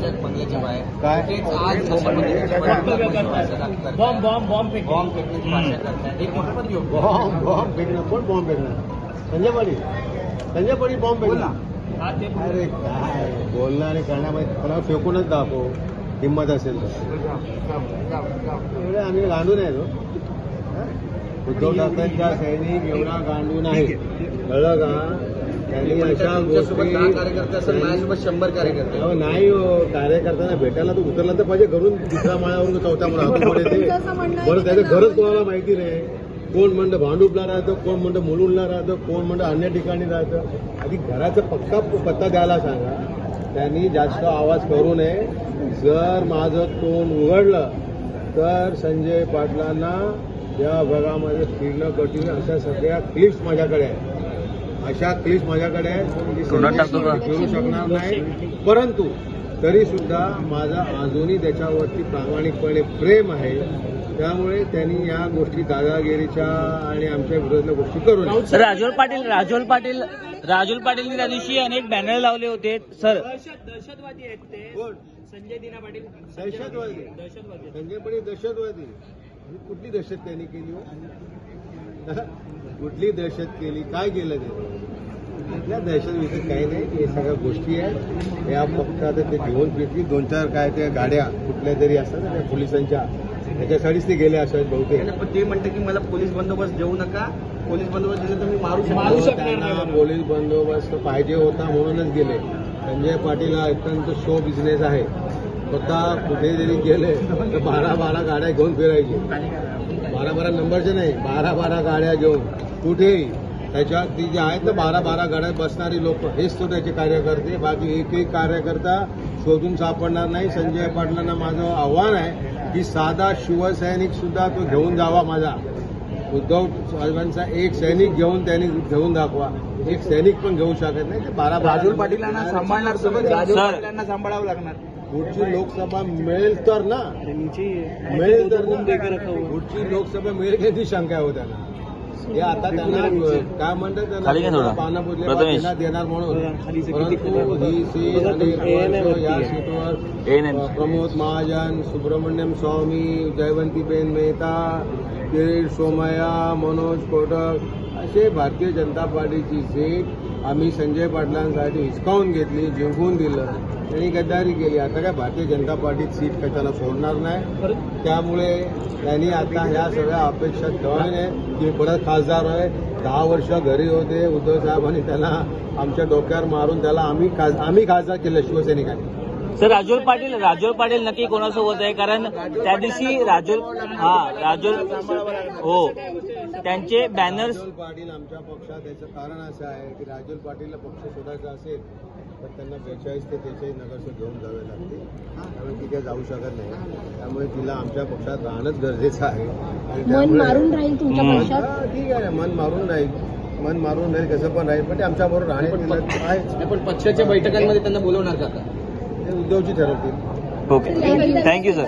राज्यात बंगल्याच्या बाहेर काय? तेच आज अशा पद्धतीच्या बॉम्ब फेकण्याची भाषा करतात. एक मोठा पण योग बॉम्ब फेकणं. कोण बॉम्ब फेकणार? संजय पाटील बॉम्ब फेकणार. अरे काय बोलणं आणि करण्यामध्ये कोणाला फेकूनच दाखव हिंमत असेल तर. एवढे आम्ही गांडून आहे तो. उद्धव ठाकरेंचा सैनिक एवढा गांडून आहे, कळलं का? त्यांनी अशा गोष्टी कार्यकर्ते असेल, माझ्यासोबत 100 कार्यकर्ते. अहो नाही हो, कार्यकर्त्यांना भेटायला तर उतरला तर पाहिजे घरून. तिसऱ्या माळ्यावरून चौथ्या माळ्यावर ते बरं त्याचं घरच कोणाला माहिती नाही. कोण म्हणतं भांडूपला राहतं, कोण म्हणतं मुलुंडला राहतं, कोण म्हणतं अन्य ठिकाणी राहतं. आधी घराचा पक्का पत्ता द्यायला सांगा. त्यांनी जास्त आवाज करू नये. जर माझं तोंड उघडलं तर संजय पाटलांना या भागामध्ये फिरणं कठीण. अशा सगळ्या क्लिप्स माझ्याकडे आहेत. अशा क्लिप्स माझ्याकडे आहेत. फिरू शकणार नाही. परंतु तरी सुद्धा माझा अजूनही त्याच्यावरती प्रामाणिकपणे प्रेम आहे. त्यामुळे त्यांनी या गोष्टी दादागिरीच्या आणि आमच्या विरोधातल्या गोष्टी करू नये. राजूल पाटील त्या दिवशी अनेक बॅनर लावले होते सर. दहशतवादी आहेत ते. कोण? संजय दिना पाटील. दहशतवादी. संजय पाटील दहशतवादी. कुठली दहशत त्यांनी केली? कुठली दहशत केली? काय केलं ते? कुठल्या दहशतविषयी काही नाही. हे सगळ्या गोष्टी आहेत. या पक्षात ते घेऊन फिरतील 2-4 काय त्या गाड्या कुठल्या तरी असतात त्या पोलिसांच्या, त्याच्यासाठीच ते गेले असावेत बहुतेक. पण ते म्हणते की मला पोलीस बंदोबस्त देऊ नका. पोलीस बंदोबस्त दिला तर मी मारू त्यांना पोलीस बंदोबस्त पाहिजे होता म्हणूनच गेले. संजय पाटील हा अत्यंत शो बिझनेस आहे. स्वतः कुठे जरी गेले तर 12 गाड्या घेऊन फिरायचे. 12 नंबरचे नाही, 12 गाड्या घेऊन कुठेही. त्याच्यात ती जे आहेत ना 12 गाड्यात बसणारी लोक हेच तो त्याचे कार्यकर्ते. बाकी एकही कार्यकर्ता शोधून सापडणार नाही. संजय पाटलांना माझं आव्हान आहे की साधा शिवसैनिक सुद्धा तो घेऊन जावा. माझा उद्धव साहेबांचा एक सैनिक त्यांनी घेऊन दाखवा. एक सैनिक पण घेऊ शकत नाही. ते 12 राजूल पाटीलांना सांभाळणार सोबत राजूल पाटीलांना सांभाळावं लागणार. पुढची लोकसभा मिळेल तर ना, मिळेल तर पुढची लोकसभा मिळेल याची शंका आहे हो त्यांना. हे आता त्यांना काय म्हणतात त्यांना पानापुरले देणार म्हणून. परंतु ही सीट आणि या सीटवर प्रमोद महाजन, सुब्रमण्यम स्वामी, जयवंतीबेन मेहता, किरीट सोमय्या, मनोज कोटक असे भारतीय जनता पार्टीची सीट आम्ही संजय पाटलांसाठी हिसकावून घेतली, जिंकून दिलं. त्यांनी गद्दारी केली. आता काय भारतीय जनता पार्टीत सीट काही त्यांना सोडणार नाही. त्यामुळे त्यांनी आता ह्या सगळ्या अपेक्षा ठेवल्या की परत खासदार आहे. 10 वर्ष घरी होते उद्धव साहेबांनी त्याला आमच्या डोक्यावर मारून त्याला आम्ही खासदार केलं शिवसैनिकांनी. सर राजूल पाटील नक्की कोणासोबत आहे? कारण त्या दिवशी राजूल हो त्यांचे बॅनर्स. राजूल पाटील आमच्या पक्षात याचं कारण असं आहे की राजूल पाटीलला पक्ष सोडायचा असेल तर त्यांना 42 ते 43 नगरसेवक घेऊन जावे लागते. त्यामुळे ती काही जाऊ शकत नाही. त्यामुळे तिला आमच्या पक्षात राहणंच गरजेचं आहे. मन मारून राहील तुमच्या पक्षात? ठीक आहे, मन मारून राहील कसं पण राहील. पण ते आमच्याबरोबर राहणे आहे. पण पक्षाच्या बैठकांमध्ये त्यांना बोलवणार का? ते उद्धवची ठरवतील. Okay, thank you sir.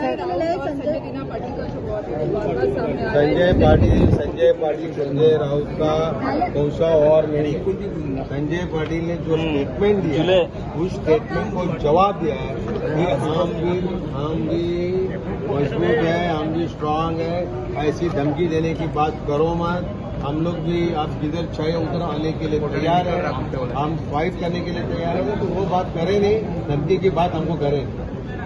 Sanjay Patil Sanjay Raut का कौशा और नहीं. संजय पाटिल ने जो स्टेटमेंट दिया उस स्टेटमेंट को जवाब दिया है कि हम भी मजबूत है, हम भी स्ट्रांग है. ऐसी धमकी देने की बात करो मत. हम लोग भी आप जिधर चाहे उधर आने के लिए तैयार है. हम फाइट करने के लिए तैयार है. तो वो बात करें नहीं, धमकी की बात हमको करें.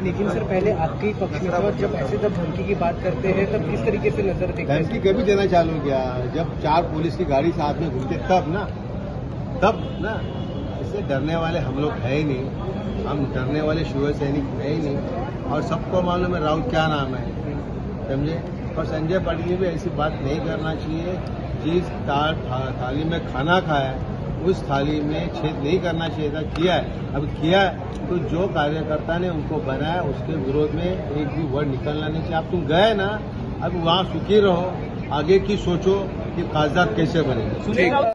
लेकिन सर पहले आपके ही पक्ष में था, जब धमकी की बात करते हैं तब किस तरीके से नजर देखते हैं? धमकी कभी देना चालू किया जब 4 पुलिस की गाड़ी साथ में घूमते तब ना. इससे डरने वाले हम लोग है ही नहीं. हम डरने वाले शिवसैनिक है ही नहीं. और सबको मालूम है राउत क्या नाम है, समझे. और संजय पाटिल ने भी ऐसी बात नहीं करना चाहिए. जिस थाली में खाना खाया उस थाली में छेद नहीं करना चाहिए था. किया है. अब किया है तो जो कार्यकर्ता ने उनको बनाया उसके विरोध में एक भी वर्ड निकलना नहीं चाहिए. अब तुम गए ना, अब वहाँ सुखी रहो. आगे की सोचो कि खासदार कैसे बनेगा.